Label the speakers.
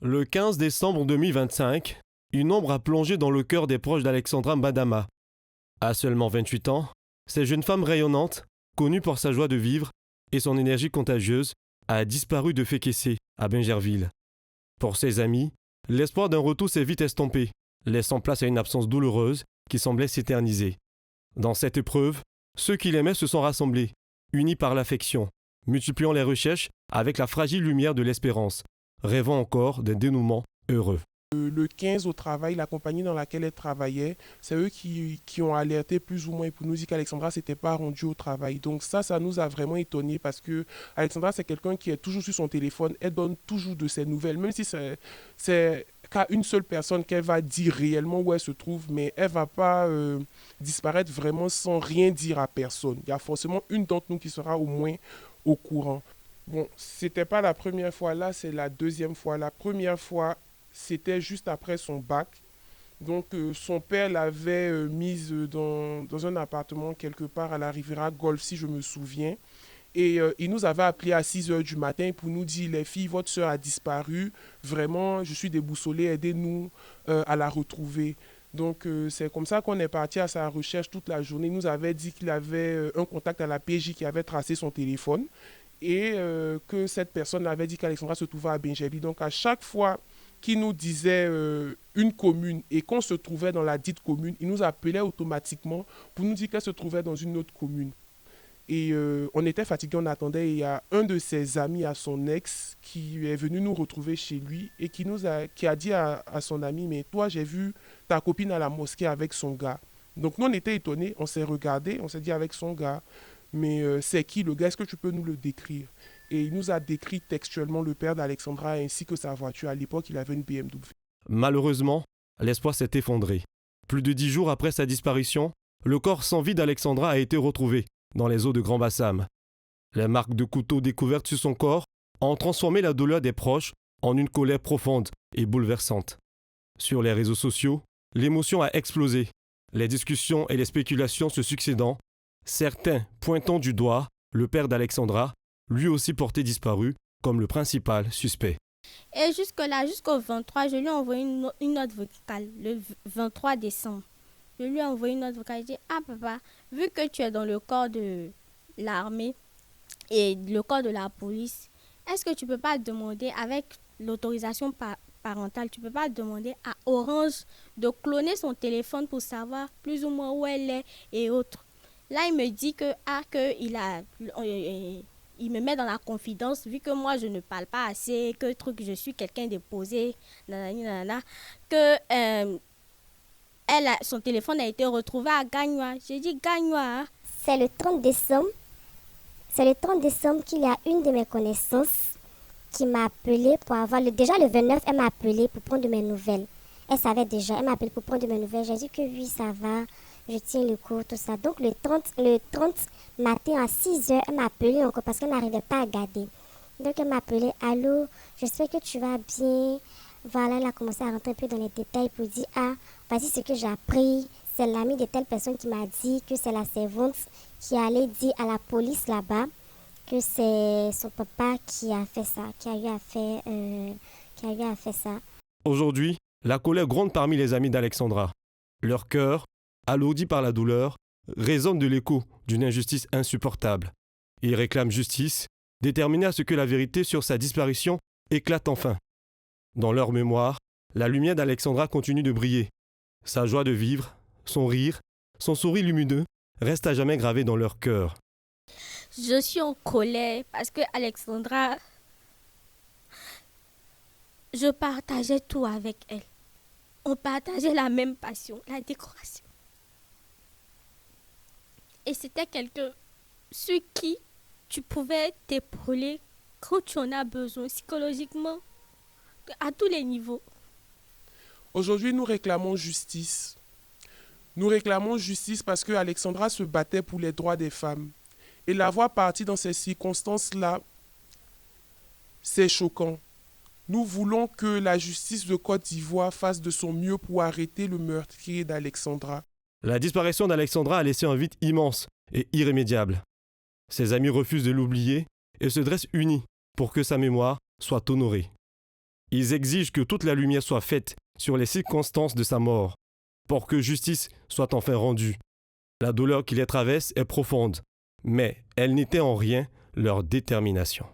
Speaker 1: Le 15 décembre 2025, une ombre a plongé dans le cœur des proches d'Alexandra Mbadama. À seulement 28 ans, cette jeune femme rayonnante, connue pour sa joie de vivre et son énergie contagieuse, a disparu de Fékessé, à Bingerville. Pour ses amis, l'espoir d'un retour s'est vite estompé, laissant place à une absence douloureuse qui semblait s'éterniser. Dans cette épreuve, ceux qui l'aimaient se sont rassemblés, unis par l'affection, multipliant les recherches avec la fragile lumière de l'espérance, rêvant encore d'un dénouement heureux.
Speaker 2: Le 15 au travail, la compagnie dans laquelle elle travaillait, c'est eux qui ont alerté plus ou moins pour nous dire qu'Alexandra s'était pas rendue au travail. Donc ça nous a vraiment étonnés parce que Alexandra, c'est quelqu'un qui est toujours sur son téléphone, elle donne toujours de ses nouvelles, même si c'est qu'à une seule personne qu'elle va dire réellement où elle se trouve, mais elle va pas disparaître vraiment sans rien dire à personne. Il y a forcément une d'entre nous qui sera au moins au courant. Bon, c'était pas la première fois là, c'est la deuxième fois. La première fois, c'était juste après son bac. Donc, son père l'avait mise dans un appartement quelque part à la Riviera Golf, si je me souviens. Et il nous avait appelé à 6 heures du matin pour nous dire, les filles, votre soeur a disparu. Vraiment, je suis déboussolée, aidez-nous à la retrouver. Donc, c'est comme ça qu'on est parti à sa recherche toute la journée. Il nous avait dit qu'il avait un contact à la PJ qui avait tracé son téléphone et que cette personne avait dit qu'Alexandra se trouvait à Benjerbi. Donc, à chaque fois qu'il nous disait une commune et qu'on se trouvait dans la dite commune, il nous appelait automatiquement pour nous dire qu'elle se trouvait dans une autre commune. Et on était fatigués, on attendait. Et il y a un de ses amis à son ex qui est venu nous retrouver chez lui et qui a dit à son ami, mais toi, j'ai vu ta copine à la mosquée avec son gars. Donc nous, on était étonnés, on s'est regardé, on s'est dit avec son gars, mais c'est qui le gars? Est-ce que tu peux nous le décrire? Et il nous a décrit textuellement le père d'Alexandra ainsi que sa voiture. À l'époque, il avait une BMW.
Speaker 1: Malheureusement, l'espoir s'est effondré. Plus de 10 jours après sa disparition, le corps sans vie d'Alexandra a été retrouvé dans les eaux de Grand Bassam. Les marques de couteau découvertes sur son corps ont transformé la douleur des proches en une colère profonde et bouleversante. Sur les réseaux sociaux, l'émotion a explosé. Les discussions et les spéculations se succédant, certains pointant du doigt le père d'Alexandra, lui aussi porté disparu, comme le principal suspect.
Speaker 3: Et jusque-là, jusqu'au 23, je lui ai envoyé une note vocale, le 23 décembre. Je lui ai envoyé une note vocale. Je dis, ah papa, vu que tu es dans le corps de l'armée et le corps de la police, est-ce que tu peux pas demander, avec l'autorisation parentale, tu peux pas demander à Orange de cloner son téléphone pour savoir plus ou moins où elle est et autres. Là, il me dit il me met dans la confidence, vu que moi, je ne parle pas assez, je suis quelqu'un de posé, nanani, nanana, que son téléphone a été retrouvé à Gagnoa. J'ai dit Gagnoa. Hein?
Speaker 4: C'est le 30 décembre. C'est le 30 décembre qu'il y a une de mes connaissances qui m'a appelé pour avoir... Déjà le 29, elle m'a appelé pour prendre de mes nouvelles. Elle savait déjà, elle m'a appelé pour prendre de mes nouvelles. J'ai dit que oui, ça va, je tiens le coup, tout ça. Donc le 30 matin à 6 heures, elle m'a appelé encore parce qu'elle n'arrivait pas à garder. Donc elle m'a appelé, allô, j'espère que tu vas bien. Voilà, elle a commencé à rentrer un peu dans les détails pour dire, ah, voici ce que j'ai appris. C'est l'ami de telle personne qui m'a dit que c'est la servante qui allait dire à la police là-bas que c'est son papa qui a fait ça, qui a eu à faire ça.
Speaker 1: Aujourd'hui, la colère gronde parmi les amis d'Alexandra. Leur cœur, alourdi par la douleur, résonne de l'écho d'une injustice insupportable. Ils réclament justice, déterminés à ce que la vérité sur sa disparition éclate enfin. Dans leur mémoire, la lumière d'Alexandra continue de briller. Sa joie de vivre, son rire, son sourire lumineux restent à jamais gravés dans leur cœur.
Speaker 3: Je suis en colère parce que Alexandra, je partageais tout avec elle. On partageait la même passion, la décoration. Et c'était quelqu'un sur qui tu pouvais t'épauler quand tu en as besoin psychologiquement, à tous les niveaux.
Speaker 2: Aujourd'hui, nous réclamons justice. Nous réclamons justice parce que Alexandra se battait pour les droits des femmes. Et la voir partir dans ces circonstances-là, c'est choquant. Nous voulons que la justice de Côte d'Ivoire fasse de son mieux pour arrêter le meurtrier d'Alexandra.
Speaker 1: La disparition d'Alexandra a laissé un vide immense et irrémédiable. Ses amis refusent de l'oublier et se dressent unis pour que sa mémoire soit honorée. Ils exigent que toute la lumière soit faite sur les circonstances de sa mort, pour que justice soit enfin rendue. La douleur qui les traverse est profonde, mais elle n'était en rien leur détermination.